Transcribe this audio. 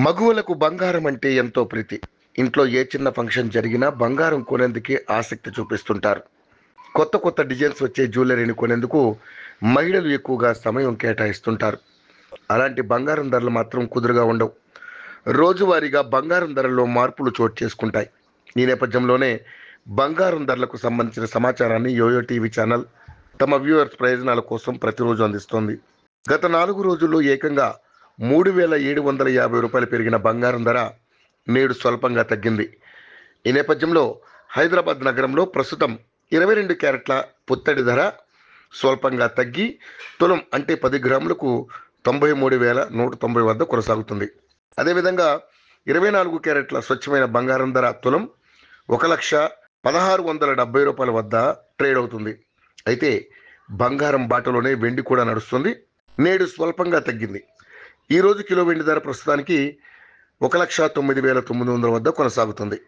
మగువలకు బంగారం అంటే ఎంతో ప్రీతి. ఇంట్లో ఏ చిన్న ఫంక్షన్ జరిగినా బంగారం కొనేందుకే ఆసక్తి చూపిస్తుంటారు. కొత్త కొత్త డిజైన్స్ వచ్చే జ్యువెలరీని కొనేందుకు మహిళలు ఎక్కువగా సమయం కేటాయిస్తుంటారు. అలాంటి బంగారం ధరలు మాత్రం కుదురుగా ఉండవు. రోజువారీగా బంగారం ధరల్లో మార్పులు చోటు చేసుకుంటాయి. ఈ నేపథ్యంలోనే బంగారం ధరలకు సంబంధించిన సమాచారాన్ని యోయో టీవీ ఛానల్ తమ వ్యూవర్స్ ప్రయోజనాల కోసం ప్రతిరోజు అందిస్తోంది. గత 4 రోజుల్లో ఏకంగా 3,750 రూపాయలు పెరిగిన బంగారం ధర నేడు స్వల్పంగా తగ్గింది. ఈ నేపథ్యంలో హైదరాబాద్ నగరంలో ప్రస్తుతం 22 క్యారెట్ల పుత్తడి ధర స్వల్పంగా తగ్గి తులం అంటే 10 గ్రాములకు 93,190 వద్ద కొనసాగుతుంది. అదేవిధంగా 24 క్యారెట్ల స్వచ్ఛమైన బంగారం ధర తులం 1,16,70 రూపాయల వద్ద ట్రేడ్ అవుతుంది. అయితే బంగారం బాటలోనే వెండి కూడా నడుస్తుంది. నేడు స్వల్పంగా తగ్గింది. ఈ రోజు కిలో వెండి ధర ప్రస్తుతానికి 1,09,900 వద్ద కొనసాగుతుంది.